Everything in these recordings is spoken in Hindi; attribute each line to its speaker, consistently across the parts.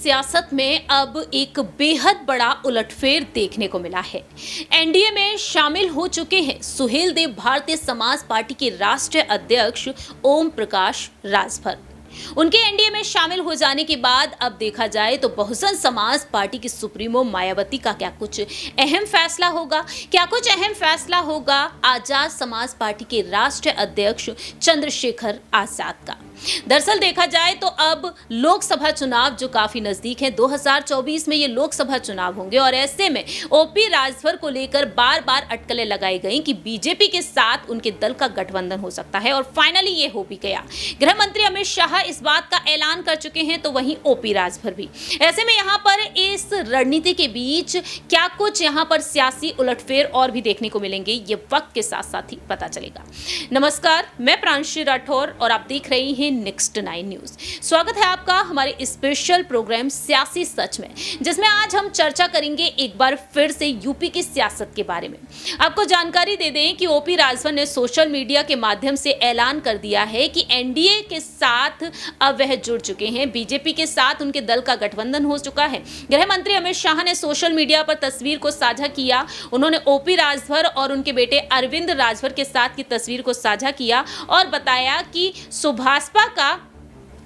Speaker 1: सियासत में अब एक बेहद बड़ा उलटफेर देखने को मिला है। एनडीए में शामिल हो चुके हैं सुहेलदेव भारतीय समाज पार्टी के राष्ट्रीय अध्यक्ष ओम प्रकाश राजभर। उनके एनडीए में शामिल हो जाने के बाद अब देखा जाए तो बहुजन समाज पार्टी की सुप्रीमो मायावती का क्या कुछ अहम फैसला होगा आजाद समाज पार्टी के राष्ट्रीय अध्यक्ष चंद्रशेखर आजाद का। दरअसल देखा जाए तो अब लोकसभा चुनाव जो काफी नजदीक है, 2024 में ये लोकसभा चुनाव होंगे और ऐसे में ओपी राजभर को लेकर बार बार अटकलें लगाई गई कि बीजेपी के साथ उनके दल का गठबंधन हो सकता है और फाइनली ये हो भी गया। गृह मंत्री अमित शाह इस बात का ऐलान कर चुके हैं, तो वहीं ओपी राजभर भी। ऐसे में यहाँ पर इस रणनीति के बीच क्या कुछ यहाँ पर सियासी उलटफेर और भी देखने को मिलेंगे, ये वक्त के साथ साथ ही पता चलेगा। नमस्कार, मैं प्रांशी राठौर और आप देख रही हैं नेक्स्ट 9 न्यूज। स्वागत है आपका हमारे स्पेशल प्रोग्राम सियासी सच में, जिसमें आज हम चर्चा करेंगे एक बार फिर से यूपी की सियासत के बारे में। आपको जानकारी दे दें कि ओपी राजभर ने सोशल मीडिया के माध्यम से ऐलान कर दिया है कि एनडीए के साथ अब वह जुड़ चुके हैं, बीजेपी के साथ उनके दल का गठबंधन हो चुका है। गृह मंत्री अमित शाह ने सोशल मीडिया पर तस्वीर को साझा किया। उन्होंने ओपी राजभर और उनके बेटे अरविंद राजभर के साथ की तस्वीर को साझा किया और बताया कि सुभाषपा का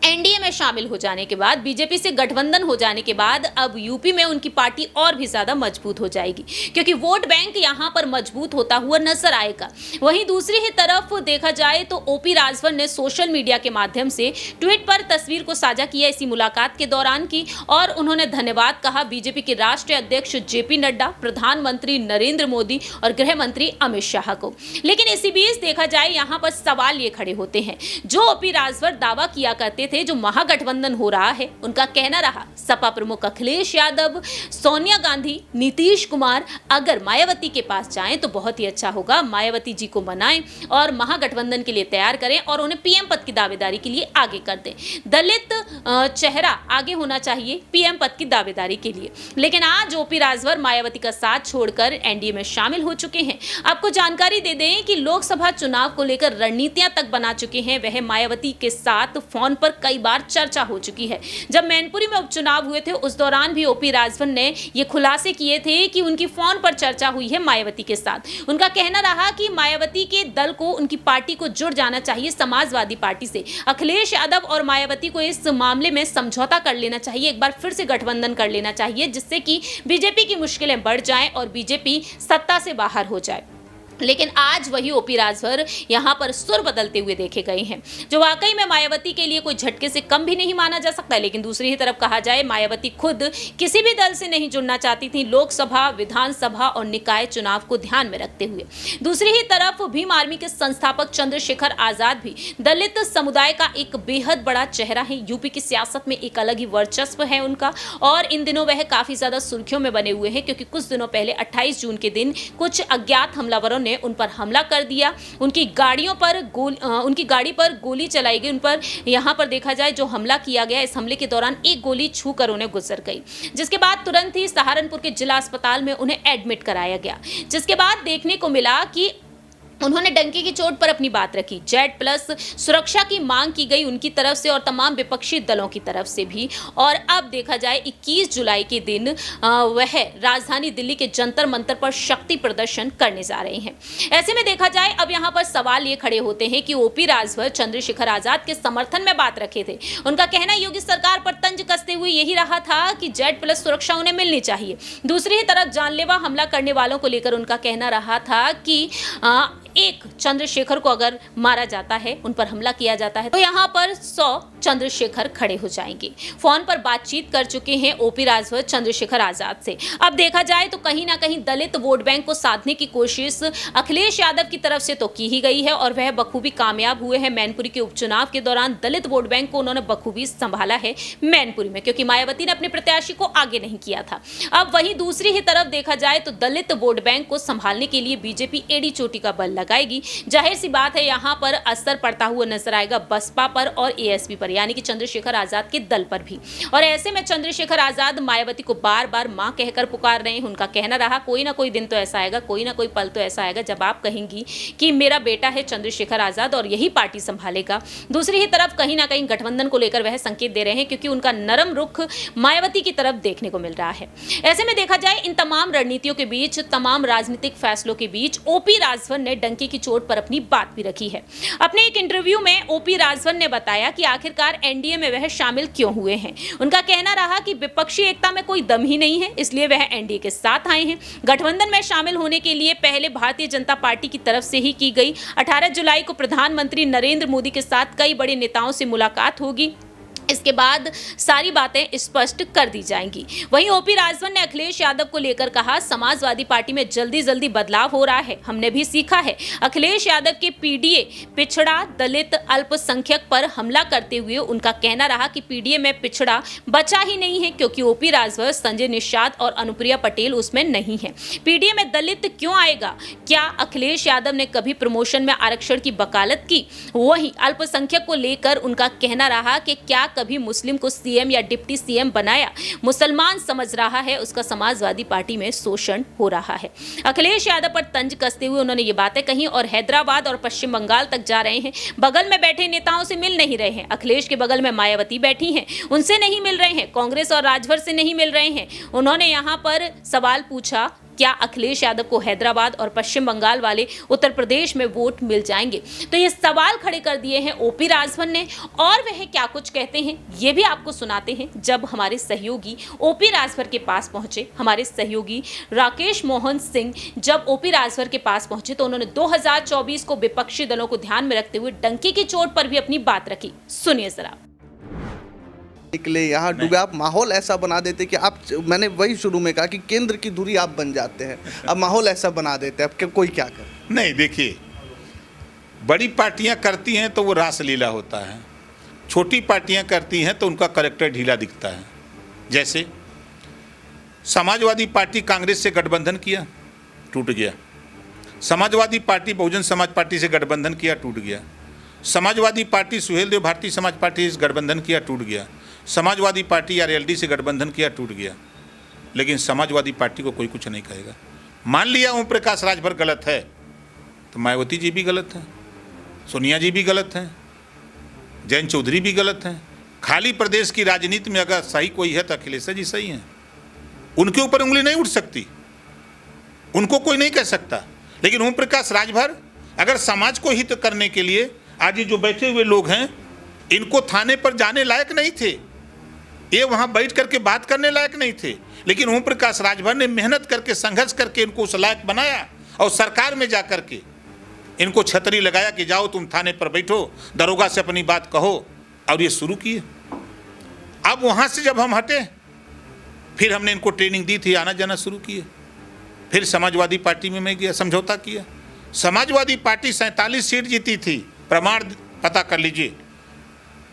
Speaker 1: एनडीए में शामिल हो जाने के बाद, बीजेपी से गठबंधन हो जाने के बाद अब यूपी में उनकी पार्टी और भी ज्यादा मजबूत हो जाएगी, क्योंकि वोट बैंक यहां पर मजबूत होता हुआ नजर आएगा। वहीं दूसरी ही तरफ देखा जाए तो ओपी राजभर ने सोशल मीडिया के माध्यम से ट्वीट पर तस्वीर को साझा किया इसी मुलाकात के दौरान की, और उन्होंने धन्यवाद कहा बीजेपी के राष्ट्रीय अध्यक्ष जेपी नड्डा, प्रधानमंत्री नरेंद्र मोदी और गृह मंत्री अमित शाह को। लेकिन इसी बीच देखा जाए यहाँ पर सवाल ये खड़े होते हैं, जो ओपी राजभर दावा किया करते थे जो महागठबंधन हो रहा है, उनका कहना रहा सपा प्रमुख अखिलेश यादव, सोनिया गांधी, नीतीश कुमार अगर मायावती के पास जाएं तो बहुत ही अच्छा होगा, मायावती जी को मनाएं और महागठबंधन के लिए तैयार करें और उन्हें पीएम पद की दावेदारी के लिए आगे कर दें। दलित चेहरा आगे होना चाहिए पीएम पद की दावेदारी के लिए। लेकिन आज ओपी राजभर मायावती का साथ छोड़कर एनडीए में शामिल हो चुके हैं। आपको जानकारी दे दें कि लोकसभा चुनाव को लेकर रणनीतियां तक बना चुके हैं। वह मायावती के साथ फोन पर कई बार चर्चा हो चुकी है। जब मैनपुरी में उपचुनाव हुए थे उस दौरान भी ओपी राजभर ने ये खुलासे किए थे कि उनकी फोन पर चर्चा हुई है मायावती के साथ। उनका कहना रहा कि मायावती के दल को, उनकी पार्टी को जुड़ जाना चाहिए समाजवादी पार्टी से। अखिलेश यादव और मायावती को इस मामले में समझौता कर लेना चाहिए, एक बार फिर से गठबंधन कर लेना चाहिए, जिससे कि बीजेपी की मुश्किलें बढ़ जाएं और बीजेपी सत्ता से बाहर हो जाए। लेकिन आज वही ओपी राजभर यहां पर सुर बदलते हुए देखे गए हैं, जो वाकई में मायावती के लिए कोई झटके से कम भी नहीं माना जा सकता। लेकिन दूसरी ही तरफ कहा जाए, मायावती खुद किसी भी दल से नहीं जुड़ना चाहती थी, लोकसभा, विधानसभा और निकाय चुनाव को ध्यान में रखते हुए। दूसरी ही तरफ भीम आर्मी के संस्थापक चंद्रशेखर आजाद भी दलित समुदाय का एक बेहद बड़ा चेहरा है। यूपी की सियासत में एक अलग ही वर्चस्व है उनका, और इन दिनों वह काफी ज्यादा सुर्खियों में बने हुए हैं, क्योंकि कुछ दिनों पहले 28 जून के दिन कुछ अज्ञात हमलावरों ने उन पर हमला कर दिया। उनकी गाड़ी पर गोली चलाई गई। उन पर यहां पर देखा जाए जो हमला किया गया, इस हमले के दौरान एक गोली छूकर उन्हें गुजर गई, जिसके बाद तुरंत ही सहारनपुर के जिला अस्पताल में उन्हें एडमिट कराया गया। जिसके बाद देखने को मिला कि उन्होंने डंके की चोट पर अपनी बात रखी। जेड+ सुरक्षा की मांग की गई उनकी तरफ से और तमाम विपक्षी दलों की तरफ से भी। और अब देखा जाए 21 जुलाई के दिन वह राजधानी दिल्ली के जंतर मंतर पर शक्ति प्रदर्शन करने जा रहे हैं। ऐसे में देखा जाए अब यहाँ पर सवाल ये खड़े होते हैं कि ओपी राजभर चंद्रशेखर आजाद के समर्थन में बात रखे थे। उनका कहना योगी सरकार पर तंज कसते हुए यही रहा था कि जेड+ सुरक्षा उन्हें मिलनी चाहिए। दूसरी ही तरफ जानलेवा हमला करने वालों को लेकर उनका कहना रहा था कि एक चंद्रशेखर को अगर मारा जाता है, उन पर हमला किया जाता है, तो यहाँ पर 100 चंद्रशेखर खड़े हो जाएंगे। फोन पर बातचीत कर चुके हैं ओपी राजभर चंद्रशेखर आजाद से। अब देखा जाए तो कहीं ना कहीं दलित वोट बैंक को साधने की कोशिश अखिलेश यादव की तरफ से तो की ही गई है और वह बखूबी कामयाब हुए हैं। मैनपुरी के उपचुनाव के दौरान दलित वोट बैंक को उन्होंने बखूबी संभाला है मैनपुरी में, क्योंकि मायावती ने अपने प्रत्याशी को आगे नहीं किया था। अब वहीं दूसरी ही तरफ देखा जाए तो दलित वोट बैंक को संभालने के लिए बीजेपी एड़ी चोटी का बल लगाएगी। जाहिर सी बात है यहाँ पर असर पड़ता हुआ नजर आएगा बसपा पर और एएसपी पर, यानी कि चंद्रशेखर आजाद के दल पर भी। और ऐसे में चंद्रशेखर आजाद मायावती को बार बार मां कहकर पुकार रहे हैं। उनका कहना रहा कोई ना कोई दिन तो ऐसा आएगा, कोई ना कोई पल तो ऐसा आएगा जब आप कहेंगी कि मेरा बेटा है चंद्रशेखर आजाद और यही पार्टी संभालेगा। दूसरी ही तरफ कहीं ना कहीं गठबंधन को लेकर वह संकेत दे रहे हैं, क्योंकि उनका नरम रुख मायावती की तरफ देखने को मिल रहा है। ऐसे में देखा जाए इन तमाम रणनीतियों के बीच, तमाम राजनीतिक फैसलों के बीच ओपी राजभर ने डंके की चोट पर अपनी बात भी रखी है। अपने एक इंटरव्यू में ओपी राजभर ने बताया कि आखिरकार एनडीए में वह शामिल क्यों हुए हैं। उनका कहना रहा कि विपक्षी एकता में कोई दम ही नहीं है, इसलिए वह एनडीए के साथ आए हैं। गठबंधन में शामिल होने के लिए पहले भारतीय जनता पार्टी की तरफ से ही की गई 18 जुलाई को प्रधानमंत्री नरेंद्र मोदी के साथ कई बड़े नेताओं से मुलाकात होगी। इसके बाद सारी बातें स्पष्ट कर दी जाएंगी। वहीं ओपी राजभर ने अखिलेश यादव को लेकर कहा, समाजवादी पार्टी में जल्दी बदलाव हो रहा है, हमने भी सीखा है। अखिलेश यादव के पीडीए पिछड़ा, दलित, अल्पसंख्यक पर हमला करते हुए उनका कहना रहा कि पीडीए में पिछड़ा बचा ही नहीं है, क्योंकि ओपी राजभर, संजय निषाद और अनुप्रिया पटेल उसमें नहीं है। पीडीए में दलित क्यों आएगा? क्या अखिलेश यादव ने कभी प्रमोशन में आरक्षण की वकालत की? वहीं अल्पसंख्यक को लेकर उनका कहना रहा कि क्या कभी मुस्लिम को सीएम या डिप्टी सीएम बनाया? मुसलमान समझ रहा है उसका समाजवादी पार्टी में शोषण हो रहा है। अखिलेश यादव पर तंज कसते हुए उन्होंने ये बातें कही और हैदराबाद और पश्चिम बंगाल तक जा रहे हैं। बगल में बैठे नेताओं से मिल नहीं रहे हैं। अखिलेश के बगल में मायावती बैठी हैं, उनसे नहीं मिल रहे हैं। कांग्रेस और राजभर से नहीं मिल रहे हैं। उन्होंने यहाँ पर सवाल पूछा, क्या अखिलेश यादव को हैदराबाद और पश्चिम बंगाल वाले उत्तर प्रदेश में वोट मिल जाएंगे? तो ये सवाल खड़े कर दिए हैं ओपी राजभर ने, और वह क्या कुछ कहते हैं ये भी आपको सुनाते हैं। जब हमारे सहयोगी ओपी राजभर के पास पहुंचे, हमारे सहयोगी राकेश मोहन सिंह जब ओपी राजभर के पास पहुंचे तो उन्होंने 2024 को विपक्षी दलों को ध्यान में रखते हुए डंके की चोट पर भी अपनी बात रखी। सुनिए जरा।
Speaker 2: निकले यहाँ डूबे, आप माहौल ऐसा बना देते कि आप, मैंने वही शुरू में कहा कि केंद्र की धुरी आप बन जाते हैं। अब माहौल ऐसा बना देते हैं, अब कोई क्या करे?
Speaker 3: नहीं, देखिए, बड़ी पार्टियां करती हैं तो वो रासलीला होता है, छोटी पार्टियां करती हैं तो उनका करैक्टर ढीला दिखता है। जैसे समाजवादी पार्टी कांग्रेस से गठबंधन किया, टूट गया। समाजवादी पार्टी बहुजन समाज पार्टी से गठबंधन किया, टूट गया। समाजवादी पार्टी सुहेलदेव भारतीय समाज पार्टी से गठबंधन किया, टूट गया। समाजवादी पार्टी आरएलडी से गठबंधन किया, टूट गया। लेकिन समाजवादी पार्टी को कोई कुछ नहीं कहेगा। मान लिया ओम प्रकाश राजभर गलत है तो मायावती जी भी गलत हैं, सोनिया जी भी गलत हैं, जयंत चौधरी भी गलत हैं। खाली प्रदेश की राजनीति में अगर सही कोई है तो अखिलेश जी सही हैं। उनके ऊपर उंगली नहीं उठ सकती, उनको कोई नहीं कह सकता। लेकिन ओम प्रकाश राजभर अगर समाज को हित करने के लिए, आज ये जो बैठे हुए लोग हैं, इनको थाने पर जाने लायक नहीं थे, ये वहाँ बैठ करके बात करने लायक नहीं थे। लेकिन ओम प्रकाश राजभर ने मेहनत करके, संघर्ष करके इनको उस लायक बनाया और सरकार में जा करके इनको छतरी लगाया कि जाओ तुम थाने पर बैठो, दरोगा से अपनी बात कहो, और ये शुरू किए। अब वहाँ से जब हम हटे, फिर हमने इनको ट्रेनिंग दी थी, आना जाना शुरू किए। फिर समाजवादी पार्टी में मैं गया, समझौता किया। समाजवादी पार्टी 47 सीट जीती थी, प्रमाण पता कर लीजिए।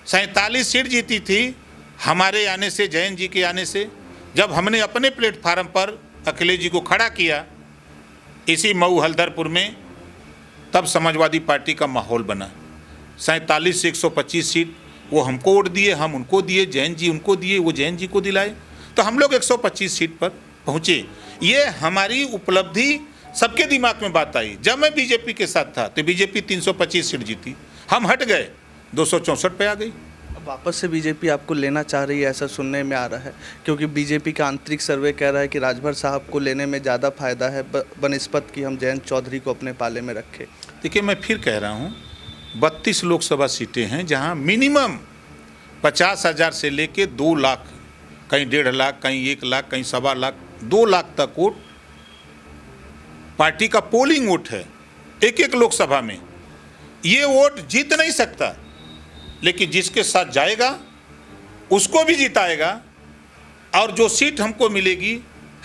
Speaker 3: 47 सीट जीती थी हमारे आने से, जयंत जी के आने से। जब हमने अपने प्लेटफार्म पर अखिलेश जी को खड़ा किया इसी मऊ हल्दरपुर में, तब समाजवादी पार्टी का माहौल बना। 47 से 125 सीट वो हमको वोट दिए, हम उनको दिए, जयंत जी उनको दिए, वो जयंत जी को दिलाए, तो हम लोग 125 सीट पर पहुँचे। ये हमारी उपलब्धि सबके दिमाग में बात आई। जब मैं बीजेपी के साथ था तो बीजेपी 325 सीट जीती, हम हट गए 264 पे आ गई।
Speaker 2: अब वापस से बीजेपी आपको लेना चाह रही है, ऐसा सुनने में आ रहा है, क्योंकि बीजेपी का आंतरिक सर्वे कह रहा है कि राजभर साहब को लेने में ज़्यादा फायदा है बनिस्बत कि हम जयंत चौधरी को अपने पाले में रखें।
Speaker 3: देखिए, मैं फिर कह रहा हूँ, 32 लोकसभा सीटें हैं जहाँ मिनिमम 50,000 से लेके 2 लाख, कहीं 1.5 लाख, कहीं 1 लाख, कहीं 1.25 लाख, 2 लाख तक वोट पार्टी का पोलिंग वोट है एक लोकसभा में। ये वोट जीत नहीं सकता, लेकिन जिसके साथ जाएगा उसको भी जिताएगा, और जो सीट हमको मिलेगी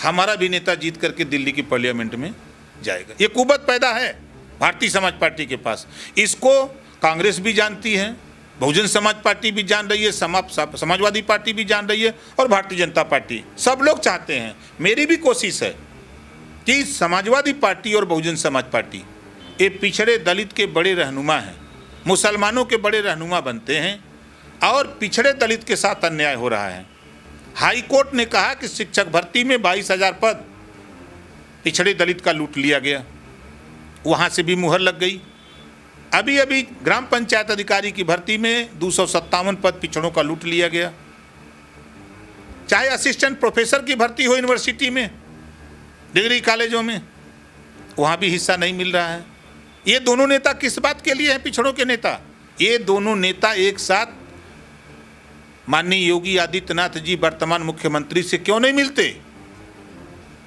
Speaker 3: हमारा भी नेता जीत करके दिल्ली की पार्लियामेंट में जाएगा। ये कुवत पैदा है भारतीय समाज पार्टी के पास। इसको कांग्रेस भी जानती है, बहुजन समाज पार्टी भी जान रही है, समाजवादी पार्टी भी जान रही है, और भारतीय जनता पार्टी, सब लोग चाहते हैं। मेरी भी कोशिश है कि समाजवादी पार्टी और बहुजन समाज पार्टी ये पिछड़े दलित के बड़े रहनुमा हैं, मुसलमानों के बड़े रहनुमा बनते हैं और पिछड़े दलित के साथ अन्याय हो रहा है। हाई कोर्ट ने कहा कि शिक्षक भर्ती में 22,000 पद पिछड़े दलित का लूट लिया गया, वहाँ से भी मुहर लग गई। अभी अभी ग्राम पंचायत अधिकारी की भर्ती में 257 पद पिछड़ों का लूट लिया गया। चाहे असिस्टेंट प्रोफेसर की भर्ती हो यूनिवर्सिटी में, डिग्री कॉलेजों में, वहाँ भी हिस्सा नहीं मिल रहा है। ये दोनों नेता किस बात के लिए हैं पिछड़ों के नेता? ये दोनों नेता एक साथ माननीय योगी आदित्यनाथ जी वर्तमान मुख्यमंत्री से क्यों नहीं मिलते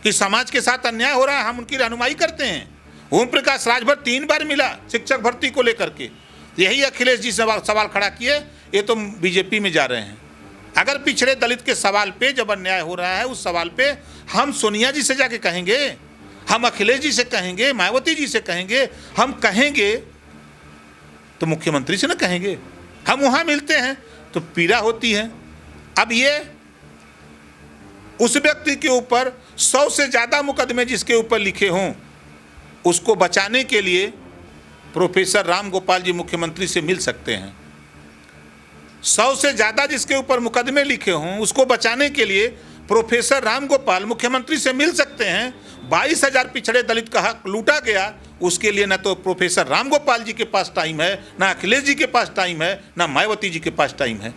Speaker 3: कि समाज के साथ अन्याय हो रहा है, हम उनकी रहनुमाई करते हैं। ओम प्रकाश राजभर 3 बार मिला शिक्षक भर्ती को लेकर के, यही अखिलेश जी सवाल खड़ा किए, ये तो बीजेपी में जा रहे हैं। अगर पिछड़े दलित के सवाल पे जब अन्याय हो रहा है, उस सवाल पे हम सोनिया जी से जाके कहेंगे, हम अखिलेश जी से कहेंगे, मायावती जी से कहेंगे, हम कहेंगे तो मुख्यमंत्री से ना कहेंगे। हम वहाँ मिलते हैं तो पीड़ा होती है। अब ये उस व्यक्ति के ऊपर 100 से ज़्यादा मुकदमे जिसके ऊपर लिखे हों, उसको बचाने के लिए प्रोफेसर राम गोपाल जी मुख्यमंत्री से मिल सकते हैं। 100 से ज़्यादा जिसके ऊपर मुकदमे लिखे हों, उसको बचाने के लिए प्रोफेसर राम गोपाल मुख्यमंत्री से मिल सकते हैं। 22,000 पिछड़े दलित का हक लूटा गया, उसके लिए न तो प्रोफेसर राम गोपाल जी के पास टाइम है, ना अखिलेश जी के पास टाइम है, ना मायावती जी के पास टाइम है।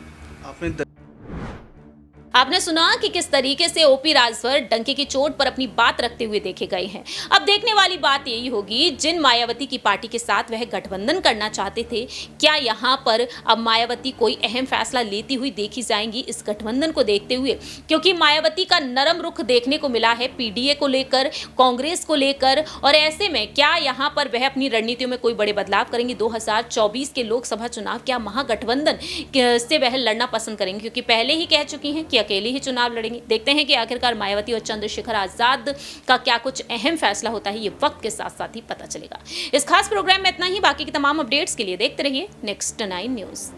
Speaker 1: आपने सुना कि किस तरीके से ओपी राजभर डंके की चोट पर अपनी बात रखते हुए देखे गए हैं। अब देखने वाली बात यही होगी, जिन मायावती की पार्टी के साथ वह गठबंधन करना चाहते थे, क्या यहां पर अब मायावती कोई अहम फैसला लेती हुई देखी जाएंगी इस गठबंधन को देखते हुए? क्योंकि मायावती का नरम रुख देखने को मिला है पीडीए को लेकर, कांग्रेस को लेकर, और ऐसे में क्या यहां पर वह अपनी रणनीतियों में कोई बड़े बदलाव करेंगी? 2024 के लोकसभा चुनाव क्या महागठबंधन से वह लड़ना पसंद करेंगे? क्योंकि पहले ही कह चुकी हैं कि अकेले ही चुनाव लड़ेंगे। देखते हैं कि आखिरकार मायावती और चंद्रशेखर आजाद का क्या कुछ अहम फैसला होता है, ये वक्त के साथ साथ ही पता चलेगा। इस खास प्रोग्राम में इतना ही। बाकी की तमाम अपडेट्स के लिए देखते रहिए नेक्स्ट 9 न्यूज़।